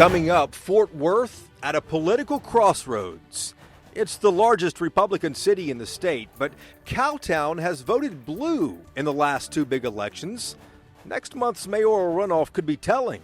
Coming up, Fort Worth at a political crossroads. It's the largest Republican city in the state, but Cowtown has voted blue in the last two big elections. Next month's mayoral runoff could be telling.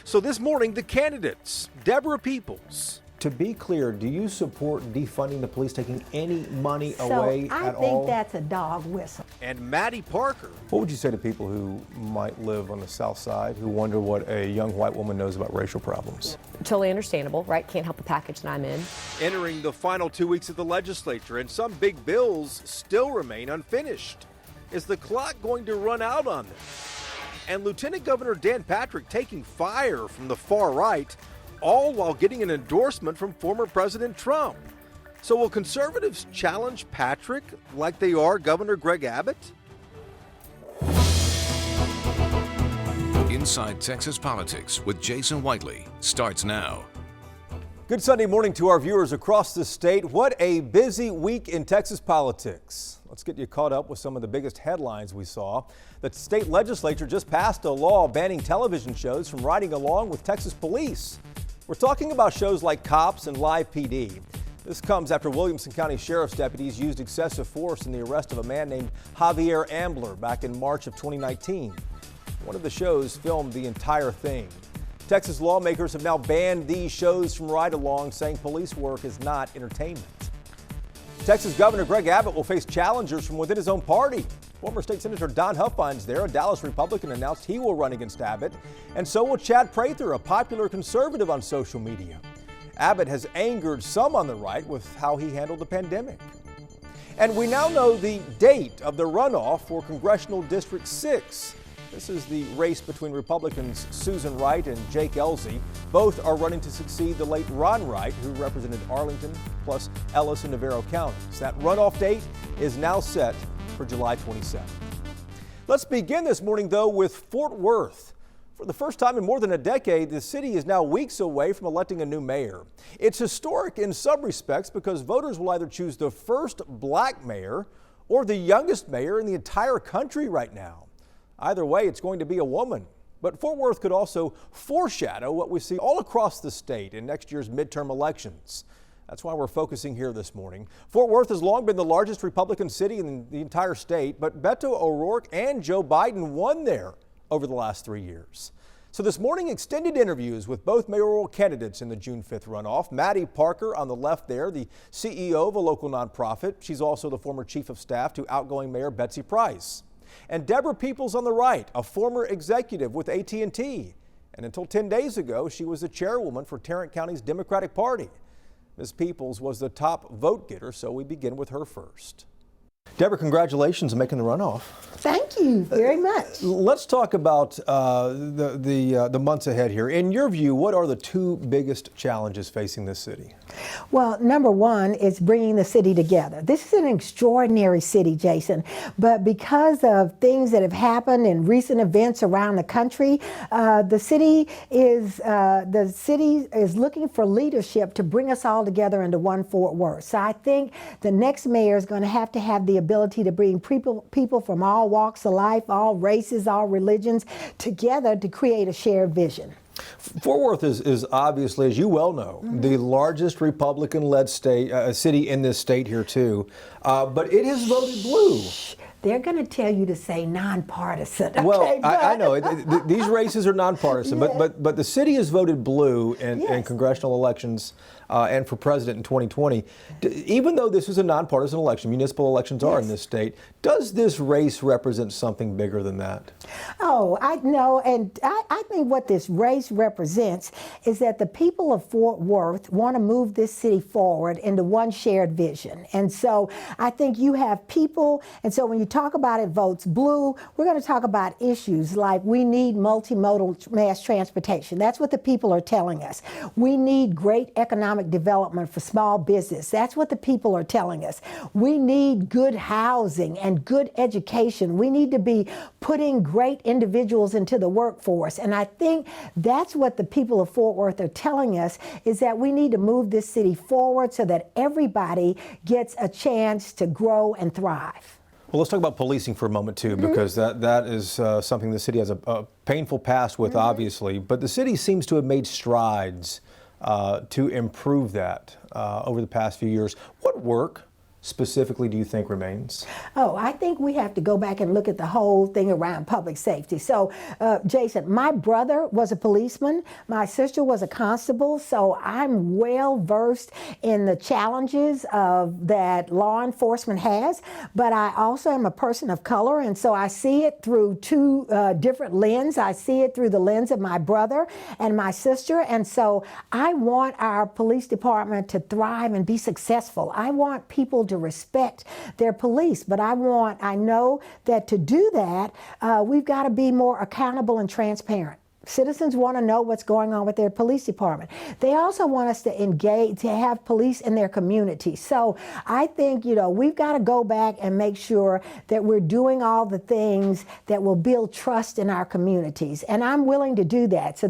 So this morning, the candidates, Deborah Peoples. To be clear, do you support defunding the police, taking any money away at all? I think that's a dog whistle. And Mattie Parker. What would you say to people who might live on the South Side who wonder what a young white woman knows about racial problems? Totally understandable, right? Can't help the package that I'm in. Entering the final 2 weeks of the legislature, and some big bills still remain unfinished. Is the clock going to run out on them? And Lieutenant Governor Dan Patrick taking fire from the far right, all while getting an endorsement from former President Trump. So will conservatives challenge Patrick like they are Governor Greg Abbott? Inside Texas Politics with Jason Whiteley starts now. Good Sunday morning to our viewers across the state. What a busy week in Texas politics. Let's get you caught up with some of the biggest headlines we saw. The state legislature just passed a law banning television shows from riding along with Texas police. We're talking about shows like Cops and Live PD. This comes after Williamson County Sheriff's deputies used excessive force in the arrest of a man named Javier Ambler back in March of 2019. One of the shows filmed the entire thing. Texas lawmakers have now banned these shows from ride-along, saying police work is not entertainment. Texas Governor Greg Abbott will face challengers from within his own party. Former State Senator Don Huffines there, a Dallas Republican, announced he will run against Abbott. And so will Chad Prather, a popular conservative on social media. Abbott has angered some on the right with how he handled the pandemic. And we now know the date of the runoff for Congressional District 6. This is the race between Republicans Susan Wright and Jake Ellzey. Both are running to succeed the late Ron Wright, who represented Arlington plus Ellis and Navarro counties. That runoff date is now set for July 27th. Let's begin this morning, though, with Fort Worth. For the first time in more than a decade, the city is now weeks away from electing a new mayor. It's historic in some respects because voters will either choose the first black mayor or the youngest mayor in the entire country right now. Either way, it's going to be a woman. But Fort Worth could also foreshadow what we see all across the state in next year's midterm elections. That's why we're focusing here this morning. Fort Worth has long been the largest Republican city in the entire state, but Beto O'Rourke and Joe Biden won there over the last 3 years. So this morning, extended interviews with both mayoral candidates in the June 5th runoff. Mattie Parker on the left there, the CEO of a local nonprofit. She's also the former chief of staff to outgoing Mayor Betsy Price. And Deborah Peoples on the right, a former executive with AT&T. And until 10 days ago, she was the chairwoman for Tarrant County's Democratic Party. Ms. Peoples was the top vote getter, so we begin with her first. Deborah, congratulations on making the runoff. Thank you very much. Let's talk about the months ahead here. In your view, what are the two biggest challenges facing this city? Well, number one is bringing the city together. This is an extraordinary city, Jason, but because of things that have happened in recent events around the country, the city is looking for leadership to bring us all together into one Fort Worth. So I think the next mayor is going to have the ability to bring people from all walks of life, all races, all religions together to create a shared vision. Fort Worth is obviously, as you well know, the largest Republican-led city in this state here too, but it has voted blue. They're going to tell you to say nonpartisan. Well, okay, I know these races are nonpartisan, Yeah. but the city has voted blue in congressional elections and for president in 2020. Even though this is a nonpartisan election, municipal elections are in this state, does this race represent something bigger than that? Oh, I know, and I think what this race represents is that the people of Fort Worth want to move this city forward into one shared vision. And so I think you have people, and so when you talk about it votes blue, we're going to talk about issues like we need multimodal mass transportation. That's what the people are telling us. We need great economic development for small business. That's what the people are telling us. We need good housing and good education. We need to be putting great individuals into the workforce. And I think that's what the people of Fort Worth are telling us, is that we need to move this city forward so that everybody gets a chance to grow and thrive. Well, let's talk about policing for a moment, too, because that is something the city has a painful past with, obviously. But the city seems to have made strides to improve that over the past few years. What work specifically do you think remains? Oh, I think we have to go back and look at the whole thing around public safety. So, Jason, my brother was a policeman. My sister was a constable. So I'm well versed in the challenges that law enforcement has. But I also am a person of color. And so I see it through two different lenses. I see it through the lens of my brother and my sister. And so I want our police department to thrive and be successful. I want people to respect their police. But I know that to do that, we've got to be more accountable and transparent. Citizens want to know what's going on with their police department. They also want us to engage, to have police in their community. So I think, we've got to go back and make sure that we're doing all the things that will build trust in our communities. And I'm willing to do that. So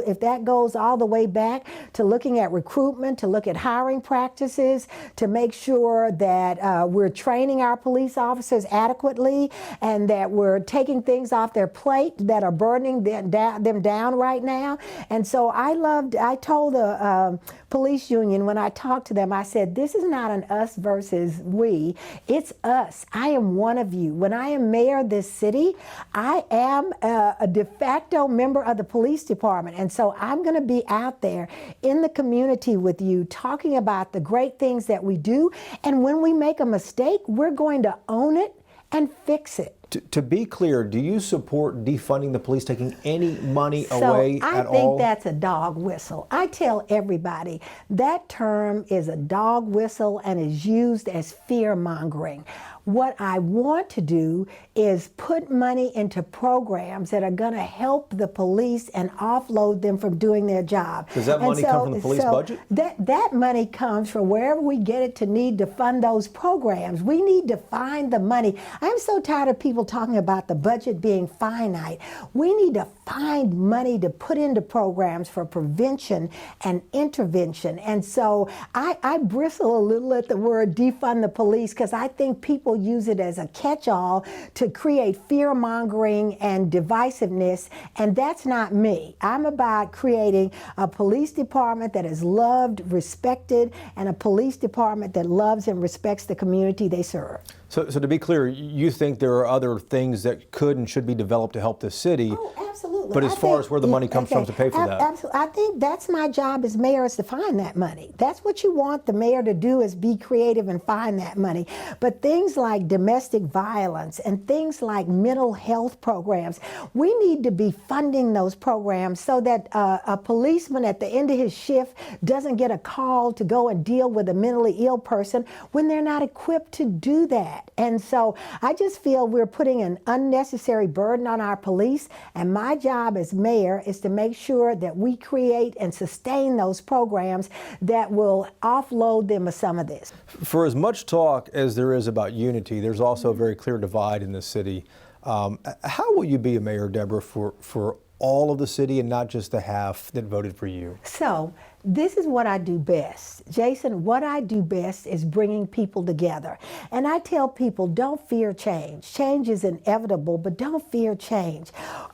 if that goes all the way back to looking at recruitment, to look at hiring practices, to make sure that we're training our police officers adequately and that we're taking things off their plate that are burdening them down right now. And so I told the police union when I talked to them, I said, this is not an us versus we, it's us. I am one of you. When I am mayor of this city, I am a de facto member of the police department. And so I'm going to be out there in the community with you talking about the great things that we do. And when we make a mistake, we're going to own it and fix it. To be clear, do you support defunding the police, taking any money away at all? I think that's a dog whistle. I tell everybody that term is a dog whistle and is used as fear-mongering. What I want to do is put money into programs that are going to help the police and offload them from doing their job. Does that money come from the police budget? That money comes from wherever we get it to need to fund those programs. We need to find the money. I'm so tired of people talking about the budget being finite. We need to find money to put into programs for prevention and intervention. And so I bristle a little at the word defund the police because I think people use it as a catch-all to create fear-mongering and divisiveness, and that's not me. I'm about creating a police department that is loved, respected, and a police department that loves and respects the community they serve. So to be clear, you think there are other things that could and should be developed to help the city? Oh, absolutely. But as far as where the money comes from to pay for that? Absolutely. I think that's my job as mayor, is to find that money. That's what you want the mayor to do, is be creative and find that money. But things like domestic violence and things like mental health programs, we need to be funding those programs so that a policeman at the end of his shift doesn't get a call to go and deal with a mentally ill person when they're not equipped to do that. And so I just feel we're putting an unnecessary burden on our police, and my job as mayor is to make sure that we create and sustain those programs that will offload them of some of this. For as much talk as there is about unity, there's also a very clear divide in the city. How will you be a mayor, Deborah, for all of the city and not just the half that voted for you? So this is what I do best. Jason, what I do best is bringing people together. And I tell people, don't fear change. Change is inevitable, but don't fear change.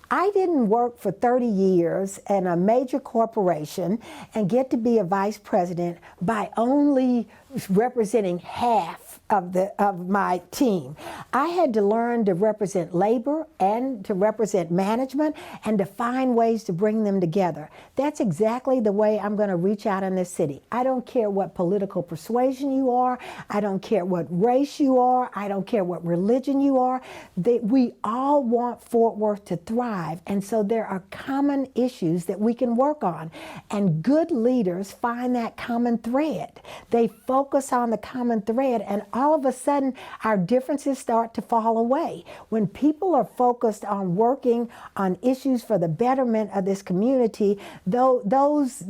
I didn't work for 30 years in a major corporation and get to be a vice president by only representing half of my team. I had to learn to represent labor and to represent management and to find ways to bring them together. That's exactly the way I'm going to reach out in this city. I don't care what political persuasion you are. I don't care what race you are. I don't care what religion you are. We all want Fort Worth to thrive. And so there are common issues that we can work on. And good leaders find that common thread. They focus on the common thread, and all of a sudden our differences start to fall away. When people are focused on working on issues for the betterment of this community, those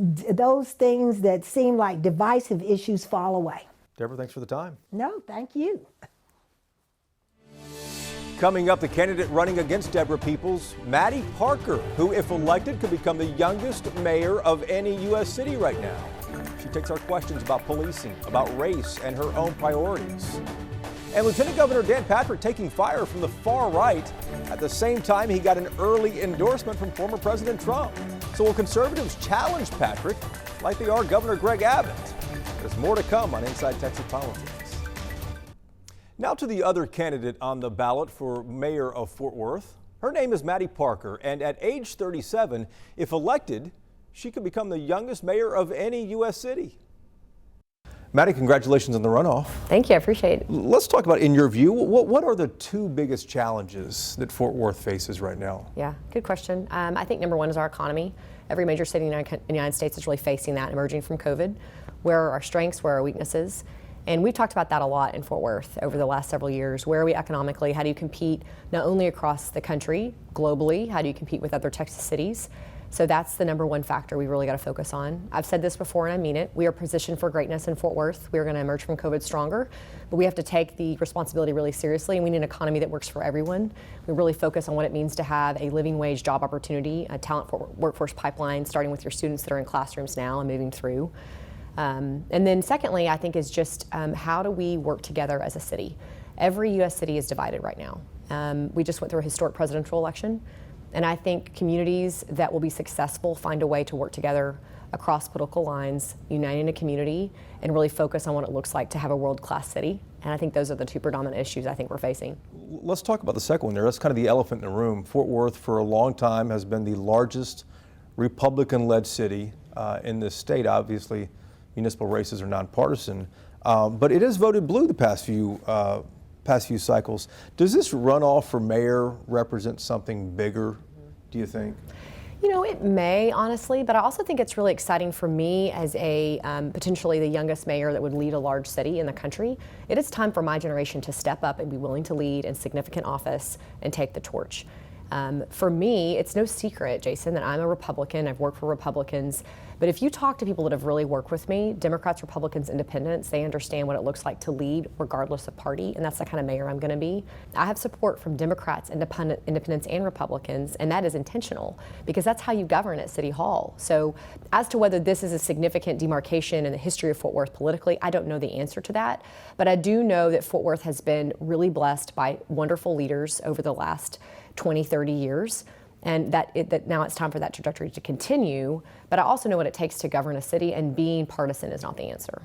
things that seem like divisive issues fall away. Deborah, thanks for the time. No, thank you. Coming up, the candidate running against Deborah Peoples, Mattie Parker, who, if elected, could become the youngest mayor of any U.S. city right now. She takes our questions about policing, about race, and her own priorities. And Lieutenant Governor Dan Patrick taking fire from the far right. At the same time, he got an early endorsement from former President Trump. So will conservatives challenge Patrick like they are Governor Greg Abbott? There's more to come on Inside Texas Politics. Now to the other candidate on the ballot for mayor of Fort Worth. Her name is Mattie Parker, and at age 37, if elected, she could become the youngest mayor of any U.S. city. Mattie, congratulations on the runoff. Thank you, I appreciate it. Let's talk about, in your view, what are the two biggest challenges that Fort Worth faces right now? Yeah, good question. I think number one is our economy. Every major city in the United States is really facing that, emerging from COVID. Where are our strengths, where are our weaknesses? And we've talked about that a lot in Fort Worth over the last several years. Where are we economically? How do you compete not only across the country, globally? How do you compete with other Texas cities? So that's the number one factor we really got to focus on. I've said this before and I mean it. We are positioned for greatness in Fort Worth. We are going to emerge from COVID stronger, but we have to take the responsibility really seriously, and we need an economy that works for everyone. We really focus on what it means to have a living wage job opportunity, a talent workforce pipeline, starting with your students that are in classrooms now and moving through. And then secondly, I think is just how do we work together as a city? Every U.S. city is divided right now. We just went through a historic presidential election. And I think communities that will be successful find a way to work together across political lines, uniting a community, and really focus on what it looks like to have a world-class city. And I think those are the two predominant issues I think we're facing. Let's talk about the second one there. That's kind of the elephant in the room. Fort Worth for a long time has been the largest Republican-led city in this state. Obviously, municipal races are nonpartisan, but it has voted blue the past few cycles. Does this runoff for mayor represent something bigger, do you think? You know, it may, honestly, but I also think it's really exciting for me as a potentially the youngest mayor that would lead a large city in the country. It is time for my generation to step up and be willing to lead in significant office and take the torch. For me, it's no secret, Jason, that I'm a Republican. I've worked for Republicans. But if you talk to people that have really worked with me, Democrats, Republicans, Independents, they understand what it looks like to lead regardless of party, and that's the kind of mayor I'm going to be. I have support from Democrats, Independents, and Republicans, and that is intentional because that's how you govern at City Hall. So as to whether this is a significant demarcation in the history of Fort Worth politically, I don't know the answer to that. But I do know that Fort Worth has been really blessed by wonderful leaders over the last 20, 30 years. And that now it's time for that trajectory to continue. But I also know what it takes to govern a city, and being partisan is not the answer.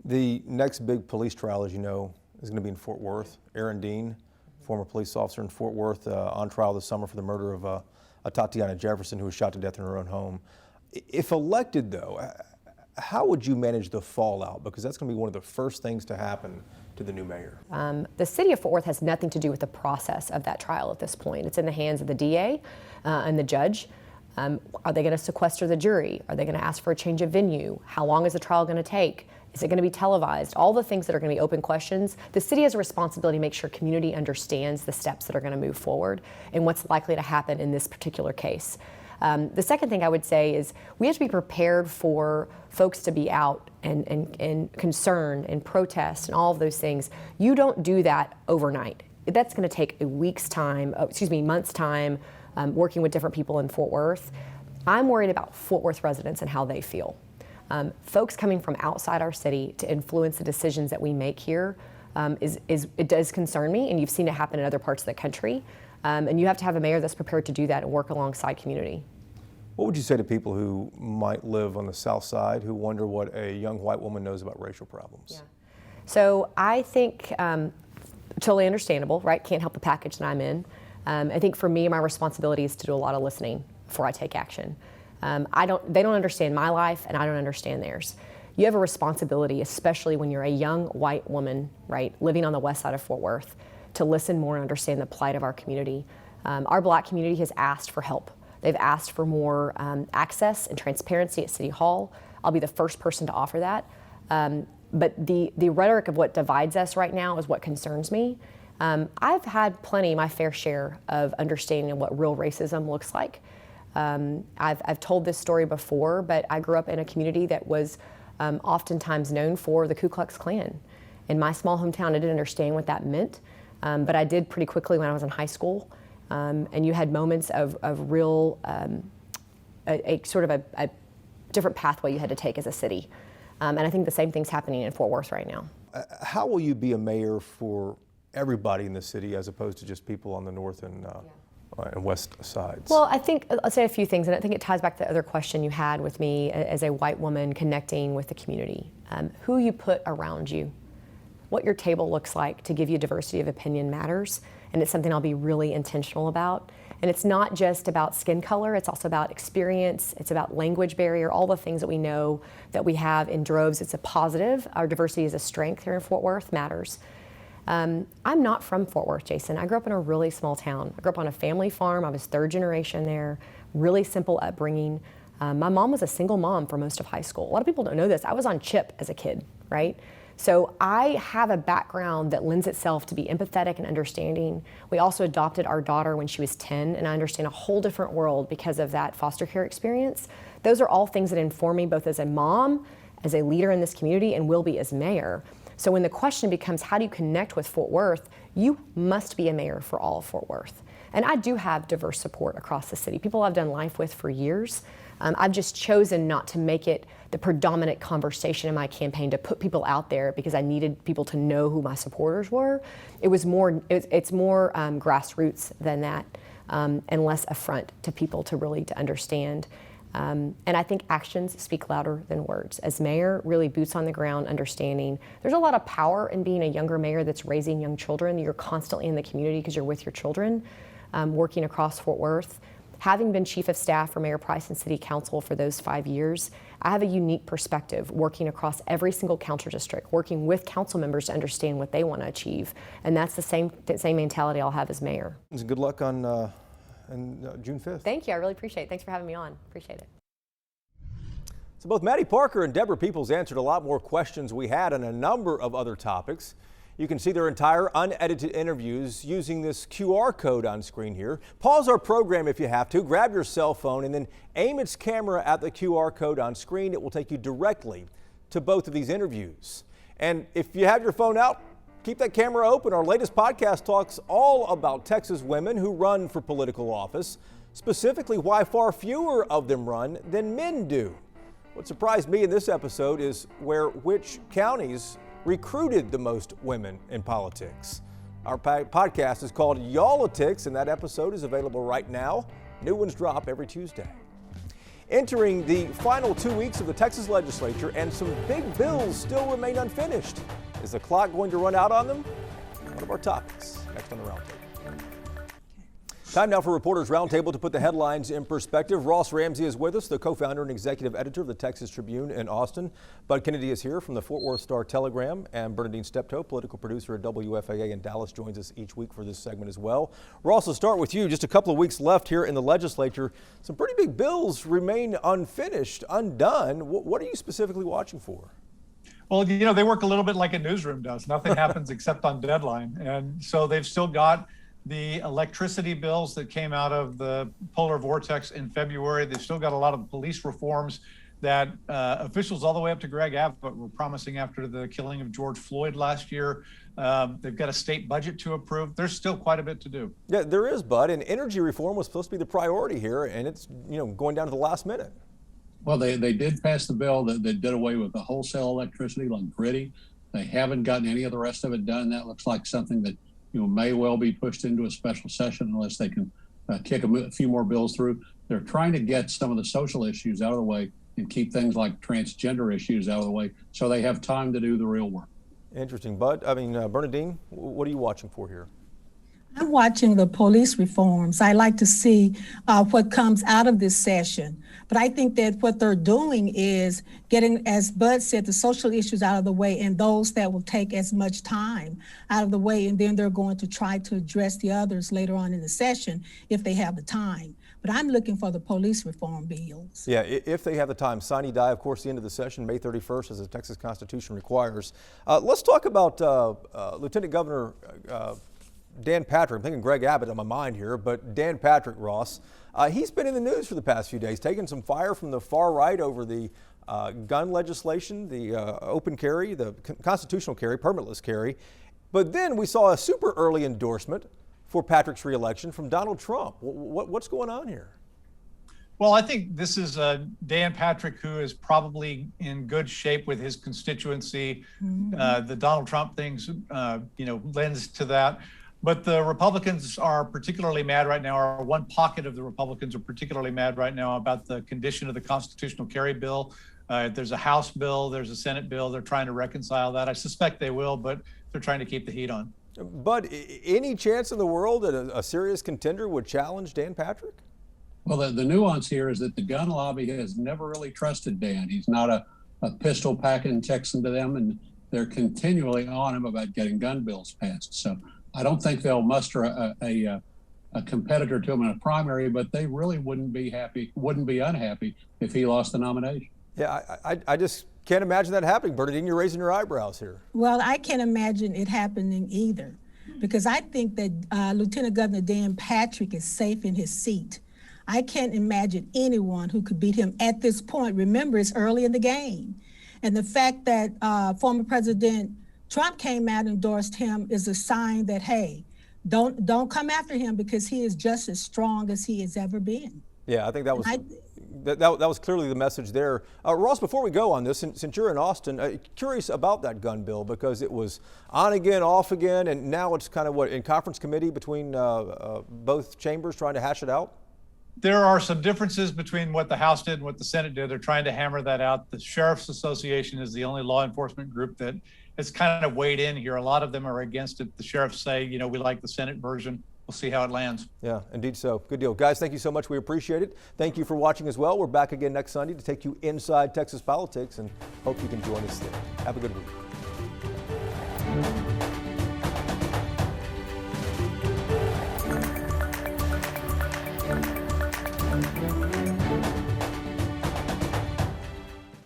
The next big police trial, as you know, is going to be in Fort Worth. Aaron Dean, former police officer in Fort Worth, on trial this summer for the murder of Tatiana Jefferson, who was shot to death in her own home. If elected, though, how would you manage the fallout? Because that's going to be one of the first things to happen to the new mayor. The city of Fort Worth has nothing to do with the process of that trial at this point. It's in the hands of the DA and the judge. Are they going to sequester the jury? Are they going to ask for a change of venue? How long is the trial going to take? Is it going to be televised? All the things that are going to be open questions. The city has a responsibility to make sure community understands the steps that are going to move forward and what's likely to happen in this particular case. The second thing I would say is we have to be prepared for folks to be out and concerned and protest and all of those things. You don't do that overnight. That's going to take a week's time, months' time, working with different people in Fort Worth. I'm worried about Fort Worth residents and how they feel. Folks coming from outside our city to influence the decisions that we make here it does concern me, and you've seen it happen in other parts of the country. And you have to have a mayor that's prepared to do that and work alongside community. What would you say to people who might live on the South Side who wonder what a young white woman knows about racial problems? Yeah. So I think totally understandable, right? Can't help the package that I'm in. I think for me, my responsibility is to do a lot of listening before I take action. They don't understand my life, and I don't understand theirs. You have a responsibility, especially when you're a young white woman, right, living on the west side of Fort Worth, to listen more and understand the plight of our community. Our Black community has asked for help. They've asked for more access and transparency at City Hall. I'll be the first person to offer that. But the rhetoric of what divides us right now is what concerns me. I've had my fair share of understanding what real racism looks like. I've told this story before, but I grew up in a community that was oftentimes known for the Ku Klux Klan. In my small hometown, I didn't understand what that meant, but I did pretty quickly when I was in high school. And you had moments of real, a sort of a different pathway you had to take as a city. And I think the same thing's happening in Fort Worth right now. How will you be a mayor for everybody in the city as opposed to just people on the north and west sides? Well, I think I'll say a few things, and I think it ties back to the other question you had with me as a white woman connecting with the community. Who you put around you, what your table looks like to give you diversity of opinion matters, and it's something I'll be really intentional about. And it's not just about skin color, it's also about experience, it's about language barrier, all the things that we know that we have in droves. It's a positive. Our diversity is a strength here in Fort Worth, matters. I'm not from Fort Worth, Jason. I grew up in a really small town. I grew up on a family farm. I was third generation there, really simple upbringing. My mom was a single mom for most of high school. A lot of people don't know this. I was on CHIP as a kid, right? So I have a background that lends itself to be empathetic and understanding. We also adopted our daughter when she was 10, and I understand a whole different world because of that foster care experience. Those are all things that inform me both as a mom, as a leader in this community, and will be as mayor. So when the question becomes, how do you connect with Fort Worth? You must be a mayor for all of Fort Worth. And I do have diverse support across the city, people I've done life with for years. I've just chosen not to make it the predominant conversation in my campaign to put people out there because I needed people to know who my supporters were. It's more grassroots than that, and less affront to people to understand. And I think actions speak louder than words. As mayor, really boots on the ground, understanding. There's a lot of power in being a younger mayor that's raising young children. You're constantly in the community because you're with your children, working across Fort Worth. Having been chief of staff for Mayor Price and City Council for those 5 years, I have a unique perspective working across every single council district, working with council members to understand what they want to achieve. And that's the same mentality I'll have as mayor. Good luck on June 5th. Thank you, I really appreciate it. Thanks for having me on, appreciate it. So both Mattie Parker and Deborah Peoples answered a lot more questions we had on a number of other topics. You can see their entire unedited interviews using this QR code on screen here. Pause our program if you have to, grab your cell phone and then aim its camera at the QR code on screen. It will take you directly to both of these interviews. And if you have your phone out, keep that camera open. Our latest podcast talks all about Texas women who run for political office, specifically why far fewer of them run than men do. What surprised me in this episode is which counties recruited the most women in politics. Our podcast is called Y'all-itics, and that episode is available right now. New ones drop every Tuesday. Entering the final 2 weeks of the Texas legislature, and some big bills still remain unfinished. Is the clock going to run out on them? One of our topics next on the Roundtable. Time now for Reporters Roundtable to put the headlines in perspective. Ross Ramsey is with us, the co-founder and executive editor of the Texas Tribune in Austin. Bud Kennedy is here from the Fort Worth Star-Telegram, and Bernadine Steptoe, political producer at WFAA in Dallas, joins us each week for this segment as well. Ross, we'll start with you. Just a couple of weeks left here in the legislature. Some pretty big bills remain unfinished, undone. What are you specifically watching for? Well, you know, they work a little bit like a newsroom does. Nothing happens except on deadline. And so they've still got the electricity bills that came out of the polar vortex in February. They've still got a lot of police reforms that officials all the way up to Greg Abbott were promising after the killing of George Floyd last year. They've got a state budget to approve. There's still quite a bit to do. Yeah, there is, Bud. And energy reform was supposed to be the priority here, and it's going down to the last minute. Well, they did pass the bill that did away with the wholesale electricity like gritty. They haven't gotten any of the rest of it done. That looks like something that may well be pushed into a special session unless they can kick a few more bills through. They're trying to get some of the social issues out of the way and keep things like transgender issues out of the way so they have time to do the real work. Interesting. Bud, Bernadine, what are you watching for here? I'm watching the police reforms. I like to see what comes out of this session. But I think that what they're doing is getting, as Bud said, the social issues out of the way and those that will take as much time out of the way. And then they're going to try to address the others later on in the session if they have the time. But I'm looking for the police reform bills. Yeah, if they have the time. Sine die, of course, the end of the session, May 31st, as the Texas Constitution requires. Let's talk about Lieutenant Governor Dan Patrick. I'm thinking Greg Abbott on my mind here, but Dan Patrick, Ross, he's been in the news for the past few days, taking some fire from the far right over the gun legislation, the open carry, the constitutional carry, permitless carry. But then we saw a super early endorsement for Patrick's reelection from Donald Trump. What's going on here? Well, I think this is Dan Patrick, who is probably in good shape with his constituency. The Donald Trump things, lends to that. But the Republicans are particularly mad right now, or one pocket of the Republicans are particularly mad right now about the condition of the constitutional carry bill. There's a House bill, there's a Senate bill. They're trying to reconcile that. I suspect they will, but they're trying to keep the heat on. But any chance in the world that a serious contender would challenge Dan Patrick? Well, the nuance here is that the gun lobby has never really trusted Dan. He's not a pistol packing Texan to them, and they're continually on him about getting gun bills passed. So I don't think they'll muster a competitor to him in a primary, but they really wouldn't be unhappy if he lost the nomination. Yeah, I just can't imagine that happening. Bernadine, you're raising your eyebrows here. Well, I can't imagine it happening either, because I think that Lieutenant Governor Dan Patrick is safe in his seat. I can't imagine anyone who could beat him at this point. Remember, it's early in the game. And the fact that former President Trump came out and endorsed him is a sign that, hey, don't come after him, because he is just as strong as he has ever been. Yeah, I think that was that was clearly the message there. Ross, before we go on this, since you're in Austin, curious about that gun bill, because it was on again, off again, and now it's kind of in conference committee between both chambers trying to hash it out? There are some differences between what the House did and what the Senate did. They're trying to hammer that out. The Sheriff's Association is the only law enforcement group that has kind of weighed in here. A lot of them are against it. The sheriffs say, we like the Senate version. We'll see how it lands. Yeah, indeed so. Good deal. Guys, thank you so much. We appreciate it. Thank you for watching as well. We're back again next Sunday to take you inside Texas politics, and hope you can join us there. Have a good week.